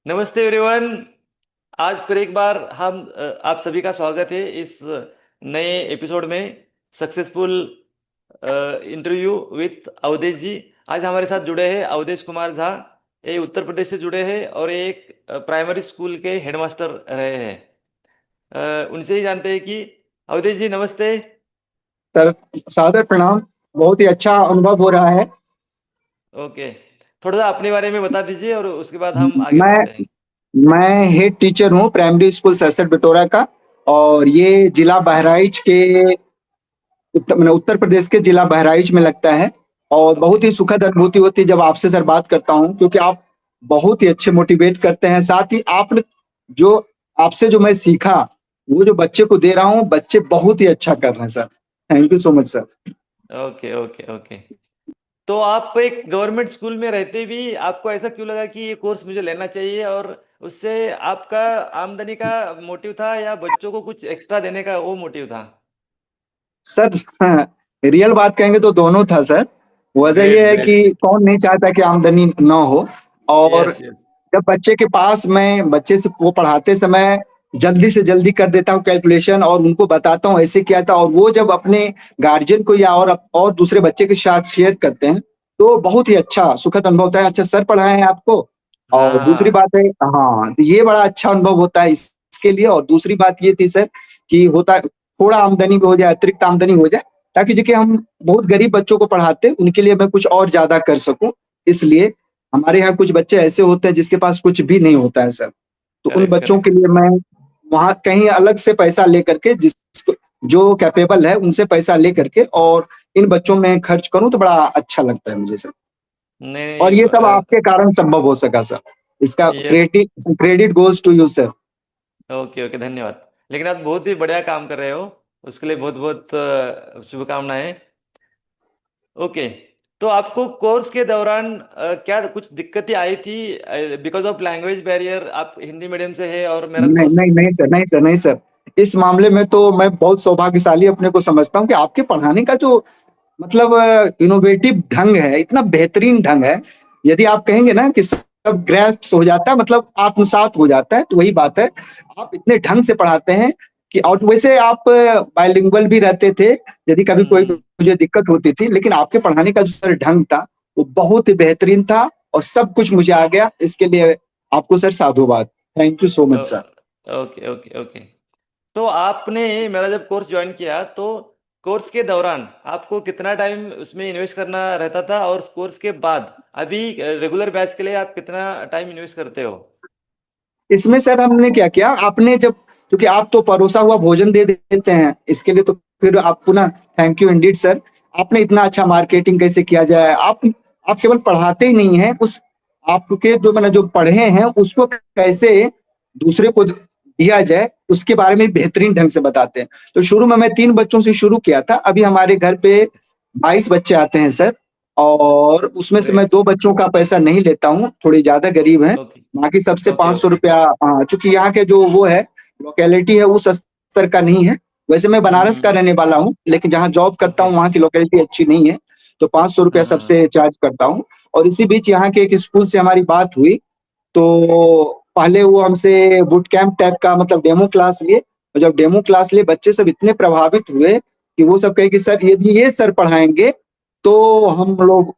नमस्ते एवरीवन। आज फिर एक बार आप सभी का स्वागत है इस नए एपिसोड में। सक्सेसफुल इंटरव्यू विथ अवधेश जी। आज हमारे साथ जुड़े हैं अवधेश कुमार झा। ये उत्तर प्रदेश से जुड़े हैं और ये एक प्राइमरी स्कूल के हेडमास्टर रहे हैं। उनसे ही जानते हैं कि अवधेश जी नमस्ते। सर, सादर प्रणाम। बहुत ही अच्छा अनुभव हो रहा है। ओके, थोड़ा सा अपने बारे में बता दीजिए और उसके बाद हम आगे मैं बढ़ते हैं। मैं हेड टीचर हूँ प्राइमरी स्कूल सरसठ बिटोरा का। और ये जिला बहराइच के उत्तर प्रदेश के जिला बहराइच में लगता है। और ओके। बहुत ही सुखद अनुभूति होती है जब आपसे सर बात करता हूँ, क्योंकि आप बहुत ही अच्छे मोटिवेट करते हैं। साथ ही आपने जो आपसे जो मैं सीखा, वो जो बच्चे को दे रहा हूँ, बच्चे बहुत ही अच्छा कर रहे हैं sir. Thank you so much sir. Okay okay okay. तो आप एक गवर्नमेंट स्कूल में रहते भी आपको ऐसा क्यों लगा कि ये कोर्स मुझे लेना चाहिए, और उससे आपका आमदनी का मोटिव था या बच्चों को कुछ एक्स्ट्रा देने का वो मोटिव था? सर, रियल बात कहेंगे तो दोनों था सर। वजह ग्रेट यह है ग्रेट कि ग्रेट। कौन नहीं चाहता कि आमदनी ना हो। और यस यस। जब बच्चे के पास मैं बच्चे से वो पढ़ाते समय जल्दी से जल्दी कर देता हूँ कैलकुलेशन, और उनको बताता हूँ ऐसे किया था, और वो जब अपने गार्जियन को या और दूसरे बच्चे के साथ शेयर करते हैं, तो बहुत ही अच्छा सुखद अनुभव होता है। अच्छा सर पढ़ाए हैं आपको। और दूसरी हाँ। बात है, हाँ, तो ये बड़ा अच्छा अनुभव होता है इसके लिए। और दूसरी बात ये थी सर कि होता थोड़ा आमदनी भी हो जाए, अतिरिक्त आमदनी हो जाए, ताकि जो कि हम बहुत गरीब बच्चों को पढ़ाते हैं, उनके लिए मैं कुछ और ज्यादा कर सकूं। इसलिए हमारे यहाँ कुछ बच्चे ऐसे होते हैं जिसके पास कुछ भी नहीं होता है सर। तो उन करेक्ट बच्चों करेक्ट। के लिए मैं वहां कहीं अलग से पैसा लेकर के, जिस जो कैपेबल है उनसे पैसा लेकर के और इन बच्चों में खर्च करूं, तो बड़ा अच्छा लगता है मुझे सर। और नहीं ये सब आपके कारण संभव हो सका सर। इसका yes. Credit goes to you sir. Okay okay, धन्यवाद। लेकिन आप बहुत ही बढ़िया काम कर रहे हो, उसके लिए बहुत बहुत शुभकामनाएं। ओके। तो आपको कोर्स के दौरान क्या कुछ दिक्कतें आई थी? बिकॉज ऑफ लैंग्वेज बैरियर, आप हिंदी मीडियम से है और मेरा नहीं कोर्स। नहीं नहीं सर, नहीं सर, नहीं सर। इस मामले में तो मैं बहुत सौभाग्यशाली अपने को समझता हूँ कि आपके पढ़ाने का जो मतलब इनोवेटिव ढंग है, इतना बेहतरीन ढंग है। यदि आप कहेंगे ना कि सब ग्रैस्प हो जाता है, मतलब आत्मसात हो जाता है, तो वही बात है। आप इतने ढंग से पढ़ाते हैं कि, और वैसे आप बाइलिंगुअल भी रहते थे, यदि कभी कोई हम्म। मुझे दिक्कत होती थी, लेकिन आपके पढ़ाने का जो सर ढंग था, वो बहुत ही बेहतरीन था। और सब कुछ मुझे आ गया। इसके लिए आपको सर साधुवाद। Thank you so much sir. Okay okay okay. तो आपने मेरा जब कोर्स ज्वाइन किया तो कोर्स के दौरान आपको कितना टाइम उसमें इन्वेस्ट करना रहता था, और कोर्स के बाद अभी रेगुलर बैच के लिए आप कितना टाइम इन्वेस्ट करते हो? इसमें सर हमने क्या किया, आपने जब, क्योंकि आप तो परोसा हुआ भोजन दे देते हैं, इसके लिए तो फिर आप पुनः थैंक यू इंडीड सर। आपने इतना अच्छा मार्केटिंग कैसे किया जाए, आप केवल पढ़ाते ही नहीं हैं, उस आपके जो मैंने जो पढ़े हैं उसको कैसे दूसरे को दिया जाए, उसके बारे में बेहतरीन ढंग से बताते हैं। तो शुरू में मैं 3 बच्चों से शुरू किया था, अभी हमारे घर पे 22 बच्चे आते हैं सर। और उसमें से मैं ग्रेट। 2 बच्चों का पैसा नहीं लेता हूँ, थोड़ी ज्यादा गरीब है। ओके बाकी सबसे ओके 500 रुपया। हाँ, चूंकि यहाँ के जो वो है, लोकेलिटी है, उस स्तर का नहीं है। वैसे मैं बनारस का हम्म। रहने वाला हूँ, लेकिन जहाँ जॉब करता ओके। हूँ वहाँ की लोकेलिटी अच्छी नहीं है। तो 500 रुपया हाँ। सबसे चार्ज करता हूँ। और इसी बीच यहाँ के एक स्कूल से हमारी बात हुई, तो पहले वो हमसे बूट कैंप टाइप का मतलब डेमो क्लास लिए। और जब डेमो क्लास लिए, बच्चे सब इतने प्रभावित हुए कि वो सब कहे कि सर, यदि ये सर पढ़ाएंगे तो हम लोग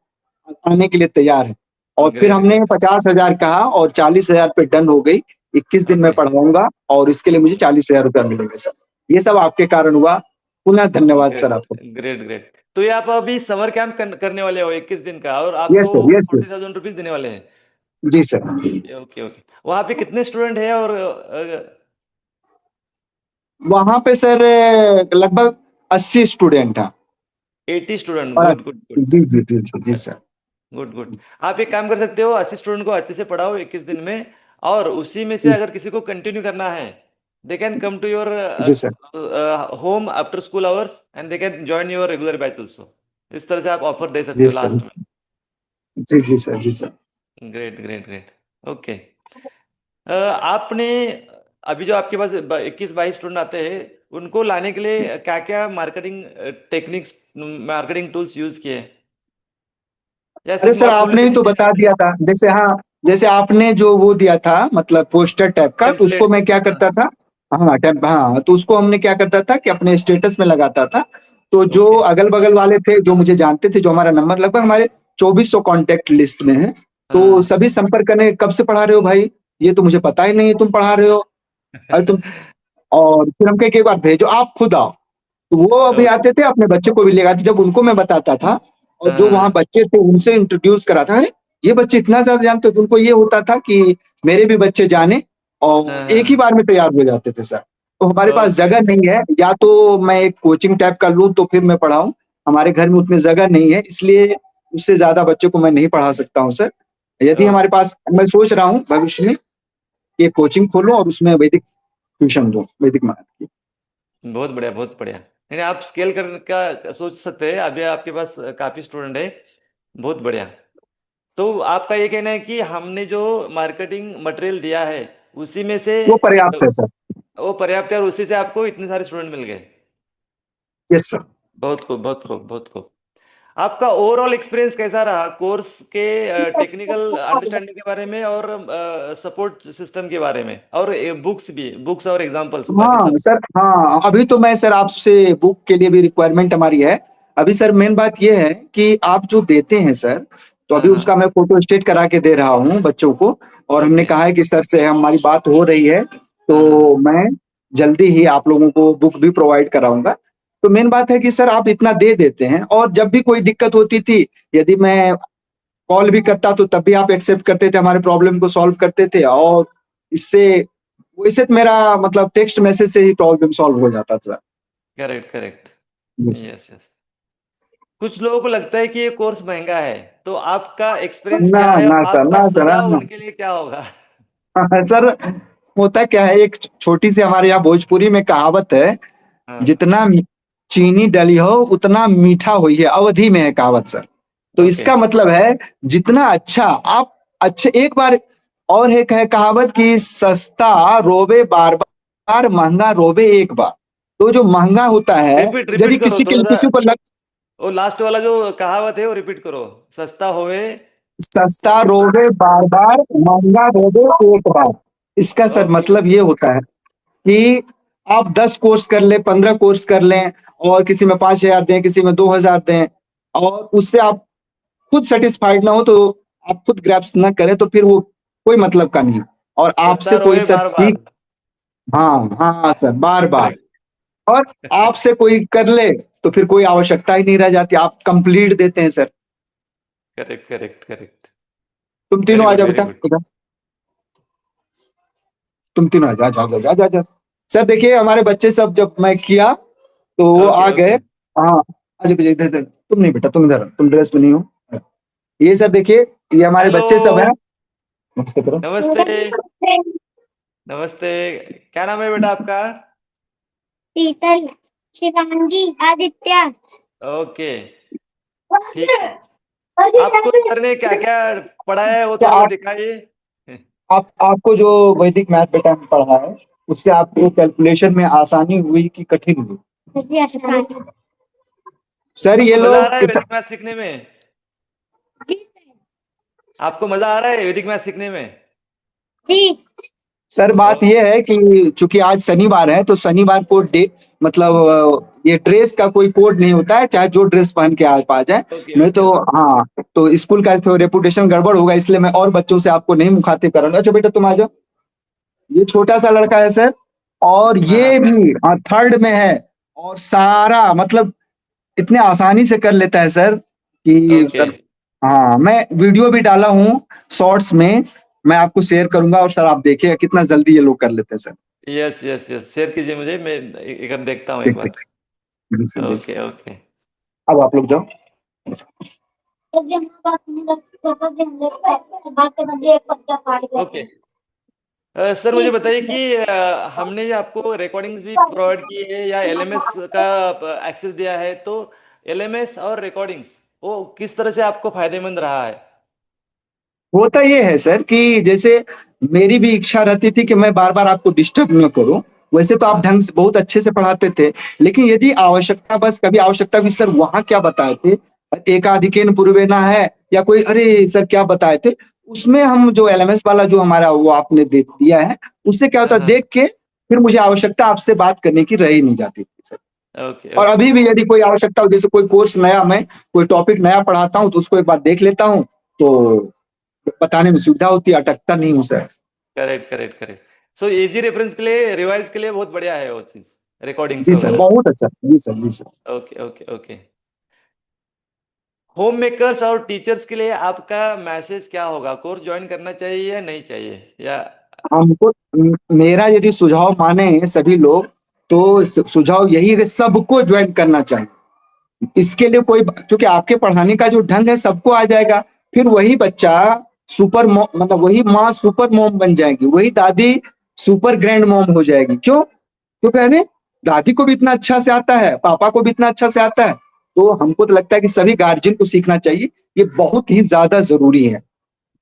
आने के लिए तैयार हैं। और फिर ग्रेट हमने ग्रेट। 50,000 कहा और 40,000 पे डन हो गई। 21 दिन में ओके। पढ़ाऊंगा और इसके लिए मुझे 40,000 रुपया मिलेंगे सर। ये सब आपके कारण हुआ। पुनः धन्यवाद सर ग्रेट आपको। Great great. तो ये आप अभी समर कैंप करने वाले हो 21 दिन का, और यस आपको सर, यस सर। 40,000 रुपीज देने वाले हैं? जी सर। Okay okay. वहाँ पे कितने स्टूडेंट है? और वहां पे सर लगभग 80 स्टूडेंट हैं। 80 स्टूडेंट? और गुड गुड गुड। जी जी जी जी जी सर। Good good. आप एक काम कर सकते हो, 80 स्टूडेंट को अच्छे से पढ़ाओ 21 दिन में, और उसी में से अगर किसी को कंटिन्यू करना है, they can come to your जी sir. Home after school hours and they can join your regular batch also. इस तरह से आप ऑफर दे सकते जी हो सर। लास्ट जी जी सर। जी सर। में। Great great great. ओके। आपने अभी जो आपके पास 21-22 स्टूडेंट आते हैं, उनको लाने के लिए क्या क्या marketing techniques, marketing tools use किए, या अरे सिर्फ सर, आप बोले आपने थे ही तो हिंदी बता मीडियम दिया था, जैसे हाँ, जैसे आपने जो वो दिया था मतलब पोस्टर टाइप का, तो उसको टेम्पलेट्स। मैं क्या हाँ। करता था, हाँ टेम्प हाँ, तो उसको हमने क्या करता था कि अपने स्टेटस में लगाता था। तो जो ओके। अगल बगल वाले थे जो मुझे जानते थे, जो हमारा नंबर लगभग हमारे 2400 कॉन्टेक्ट लिस्ट में है, तो हाँ। सभी संपर्क करने, कब से पढ़ा रहे हो भाई, ये तो मुझे पता ही नहीं है तुम पढ़ा रहे हो, अरे तुम, और फिर हम कहे कि एक बार भेजो, आप खुद आओ। तो वो अभी ओके। आते थे, अपने बच्चे को भी ले आते, जब उनको मैं बताता था और जो वहाँ हाँ। बच्चे थे उनसे इंट्रोड्यूस कराता, अरे ये बच्चे इतना ज्यादा जानते थे, उनको ये होता था कि मेरे भी बच्चे जाने, और एक ही हाँ। बार में तैयार हो जाते थे सर। तो हमारे पास ओके। जगह नहीं है, या तो मैं एक कोचिंग टाइप का लूँ तो फिर मैं पढ़ाऊँ, हमारे घर में उतनी जगह नहीं है, इसलिए उससे ज्यादा बच्चों को मैं नहीं पढ़ा सकता हूँ सर। यदि हमारे ओके। पास, मैं सोच रहा हूँ भविष्य में ये कोचिंग खोलूं और उसमें वैदिक ट्यूशन दूं, वैदिक मैथ की। बहुत बढ़िया, बहुत बढ़िया। यानी आप स्केल करने का सोच सकते हैं, अभी आपके पास काफी स्टूडेंट है। बहुत बढ़िया। तो आपका ये कहना है कि हमने जो मार्केटिंग मटेरियल दिया है उसी में से वो पर्याप्त है सर। वो पर्याप्त है, और उसी से आपको इतने सारे स्टूडेंट मिल गए। Yes sir. बहुत खूब, बहुत खूब, बहुत खूब। आपका ओवरऑल एक्सपीरियंस कैसा रहा कोर्स के टेक्निकल अंडरस्टैंडिंग के बारे में, और सपोर्ट सिस्टम के बारे में, और बुक्स भी, बुक्स और एग्जांपल्स बाकी हाँ सब। सर, हाँ अभी तो मैं सर आपसे बुक के लिए भी रिक्वायरमेंट हमारी है। अभी सर मेन बात ये है कि आप जो देते हैं सर, तो हाँ अभी हाँ। उसका मैं फोटो स्टेट करा के दे रहा हूँ बच्चों को, और हमने ओके। कहा है कि सर से हमारी बात हो रही है, हाँ हाँ तो हाँ। मैं जल्दी ही आप लोगों को बुक भी प्रोवाइड कराऊंगा। तो मेन बात है कि सर आप इतना दे देते हैं, और जब भी कोई दिक्कत होती थी, यदि मैं कॉल भी करता तो तब भी आप एक्सेप्ट करते थे, हमारे प्रॉब्लम को सॉल्व करते थे, और इससे वैसे तो मेरा मतलब टेक्स्ट मैसेज से ही प्रॉब्लम सॉल्व हो जाता था। Correct, correct. Yes. Yes, yes. कुछ लोगों को लगता है कि ये कोर्स महंगा है, तो आपका एक्सपीरियंस ना क्या है ना और सर, आपका ना सर, सुझाव ना उनके लिए क्या होगा? सर, होता क्या है, एक छोटी सी हमारे यहाँ भोजपुरी में कहावत है, हाँ। जितना चीनी डली हो उतना मीठा होई है, अवधि में है कहावत सर। तो ओके। इसका मतलब है जितना अच्छा आप, अच्छे एक बार, और एक है कहावत कि सस्ता रोवे बार बार, महंगा रोवे एक बार। तो जो महंगा होता है, रिपीट यदि रिपीट करो किसी के थोड़ा सा। किसी को लग, वो लास्ट वाला जो कहावत है वो रिपीट करो। सस्ता होवे। सस्ता रोवे बार बार, महंगा रोवे एक बार, इसका सर ओके। मतलब ये होता है कि आप 10 कोर्स कर लें, 15 कोर्स कर लें, और किसी में 5,000 दें, किसी में 2,000 दें, और उससे आप खुद सेटिस्फाइड ना हो, तो आप खुद ग्रैप्स ना करें, तो फिर वो कोई मतलब का नहीं। और सस्ता आपसे कोई रोवे सर बार बार। सीख, हाँ हाँ सर, बार बार, करेक्ट। और आपसे कोई कर ले तो फिर कोई आवश्यकता ही नहीं रह जाती, आप कंप्लीट देते हैं sir. Correct, correct, correct. Correct. तुम वेरी तीनों आ गुड, जाओ वेरी बेटा गुड। इधर, तुम तीनों आ जाओ, जाओ जाओ जाओ जाओ जाओ। सर देखिए हमारे बच्चे सब, जब मैं किया तो वो ओके, आ गए। ओके। हाँ, अजय विजय इधर इधर। तुम नहीं बेटा, तुम इधर, तुम ड्रेस में नहीं हो। ये सर देखिए, ये हमारे हेलो। बच्चे सब हैं। नमस्ते करो। नमस्ते। नमस्ते। क्या नाम है बेटा आपका? शीतल, शिवांगी, आदित्य। ओके। ठीक है। आपको सर ने क्या क्या पढ़ाया है वो अच्छा थोड़ा सा आप, दिखाइए। आपको जो वैदिक मैथ बेटा में पढ़ा है, उससे आपको कैलकुलेशन में आसानी हुई कि कठिन हुई? मुझे आसान। सर ये आपको मजा आ रहा है लोग, वैदिक मैथ सीखने में? जी आपको मजा आ रहा है वैदिक मैथ सीखने में? जी। सर बात ओके, ये है कि चूंकि आज शनिवार है, तो शनिवार को डे मतलब ये ड्रेस का कोई कोड नहीं होता है, चाहे जो ड्रेस पहन के आ जाए। ओके, नहीं ओके, तो, ओके। हाँ, तो स्कूल का तो रेपुटेशन गड़बड़ होगा, इसलिए मैं और बच्चों से आपको नहीं मुखातिब कर रहा हूँ। अच्छा बेटा तुम आ जाओ। ये छोटा सा लड़का है सर, और हाँ हाँ। ये भी थर्ड में है, और सारा मतलब इतने आसानी से कर लेता है सर कि ओके। सर, हाँ मैं वीडियो भी डाला हूँ शॉर्ट्स में, मैं आपको शेयर करूंगा, और सर आप देखिएगा कितना जल्दी ये लोग कर लेते हैं sir. Yes, yes, yes, share कीजिए मुझे, मैं एक देखता हूँ एक ठीक बार। ठीक। जी सर, जी ओके, सर। ओके। अब आप लोग जाओ। ओके। सर मुझे बताइए कि हमने ये आपको रिकॉर्डिंग्स भी प्रोवाइड की है या एलएमएस का एक्सेस दिया है, तो एलएमएस और रिकॉर्डिंग्स वो किस तरह से आपको फायदेमंद रहा है? होता ये है सर कि जैसे मेरी भी इच्छा रहती थी कि मैं बार बार आपको डिस्टर्ब न करूं, वैसे तो आप हाँ। ढंग से बहुत अच्छे से पढ़ाते थे, लेकिन यदि आवश्यकता, बस कभी आवश्यकता भी, सर वहां क्या बताए थे, एकाधिकेन पूर्वेना है, या कोई अरे सर क्या बताए थे, उसमें हम जो एलएमएस वाला जो हमारा वो आपने दे दिया है, उससे क्या होता है, हाँ, देख के फिर मुझे आवश्यकता आपसे बात करने की रह ही नहीं जाती थी सर। ओके और ओके अभी भी यदि कोई आवश्यकता हो, जैसे कोई कोर्स नया, मैं कोई टॉपिक नया पढ़ाता हूँ तो उसको एक बार देख लेता हूँ, तो बताने में सुविधा होती है, अटकता नहीं हूँ sir. Correct correct correct. So easy reference के लिए, रिवाइज के लिए बहुत बढ़िया है वो चीज, रिकॉर्डिंग्स जी सर, वगैरह। बहुत अच्छा, जी सर, जी sir. Okay okay okay. Homemakers और टीचर्स के लिए आपका मैसेज क्या होगा? कोर्स ज्वाइन करना चाहिए या नहीं चाहिए, या हमको मेरा यदि सुझाव माने सभी लोग, तो सुझाव यही है कि सबको ज्वाइन करना चाहिए। इसके लिए कोई, क्योंकि आपके पढ़ाने का जो ढंग है सबको आ जाएगा, फिर वही बच्चा सुपर मॉम, मतलब वही माँ सुपर मॉम बन जाएगी, वही दादी सुपर ग्रैंड मॉम हो जाएगी। क्यों? क्योंकि अरे दादी को भी इतना अच्छा से आता है, पापा को भी इतना अच्छा से आता है। तो हमको तो लगता है कि सभी गार्जियन को सीखना चाहिए, ये बहुत ही ज्यादा जरूरी है।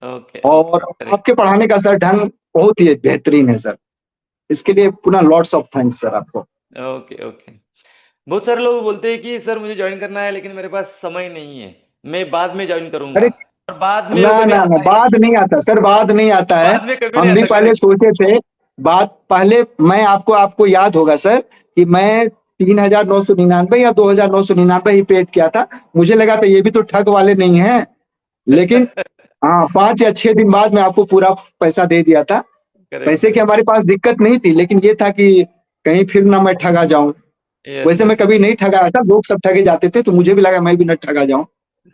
ओके ओके और करेक्ट। आपके पढ़ाने का सर ढंग बहुत ही बेहतरीन है सर। इसके लिए पुनः लॉट्स ऑफ थैंक्स सर आपको। Okay okay. बहुत सारे लोग बोलते हैं कि सर मुझे ज्वाइन करना है लेकिन मेरे पास समय नहीं है, मैं बाद में ज्वाइन करूंगा। अरे और बाद में ना वो कभी ना ना, आता ही नहीं बाद है। नहीं आता सर, बाद नहीं आता है। बाद में कभी नहीं हम भी आता, पहले करेक्ट। सोचे थे, बात पहले, मैं आपको आपको याद होगा सर कि मैं 3,999 या 2,999 ही पेड किया था। मुझे लगा था ये भी तो ठग वाले नहीं है, लेकिन हाँ, 5 या 6 दिन बाद मैं आपको पूरा पैसा दे दिया था। करेक्ट पैसे की करेक्ट। हमारे पास दिक्कत नहीं थी, लेकिन ये था कि कहीं फिर ना मैं ठगा जाऊं। यस वैसे मैं यस यस। कभी नहीं ठगा था, लोग सब ठगे जाते थे, तो मुझे भी लगा मैं भी न ठगा जाऊं,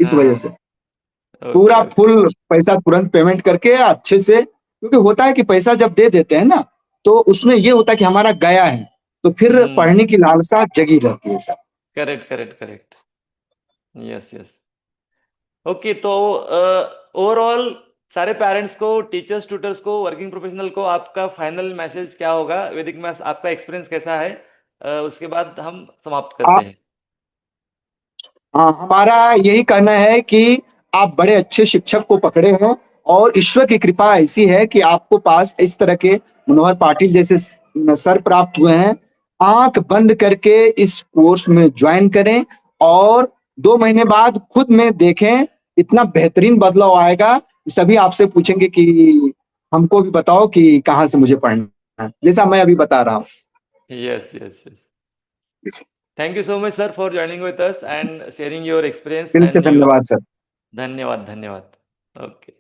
इस वजह हाँ। से ओके पूरा ओके। फुल पैसा तुरंत पेमेंट करके अच्छे से। क्योंकि होता है कि पैसा जब दे देते हैं ना, तो उसमें ये होता है कि हमारा गया है, तो फिर हम्म। पढ़ने की लालसा जगी रहती है sir. Correct correct correct. Yes yes. Okay, तो ओवरऑल सारे पेरेंट्स को, टीचर्स, ट्यूटर्स को, वर्किंग प्रोफेशनल को आपका फाइनल मैसेज क्या होगा? वैदिक मैथ्स आपका एक्सपीरियंस कैसा है? उसके बाद हम समाप्त करते आप, हैं। हाँ, हमारा यही कहना है कि आप बड़े अच्छे शिक्षक को पकड़े हैं, और ईश्वर की कृपा ऐसी है कि आपको पास इस तरह के मनोहर पाटिल जैसे सर प्राप्त हुए हैं। आंख बंद करके इस कोर्स में ज्वाइन करें, और 2 महीने बाद खुद में देखें, इतना बेहतरीन बदलाव आएगा। सभी आपसे पूछेंगे कि हमको भी बताओ कि कहाँ से मुझे पढ़ना है, जैसा मैं अभी बता रहा हूँ। Yes yes yes. Thank you so much sir for joining with us and sharing your experience दिल से एंड योर। धन्यवाद सर। धन्यवाद धन्यवाद। ओके।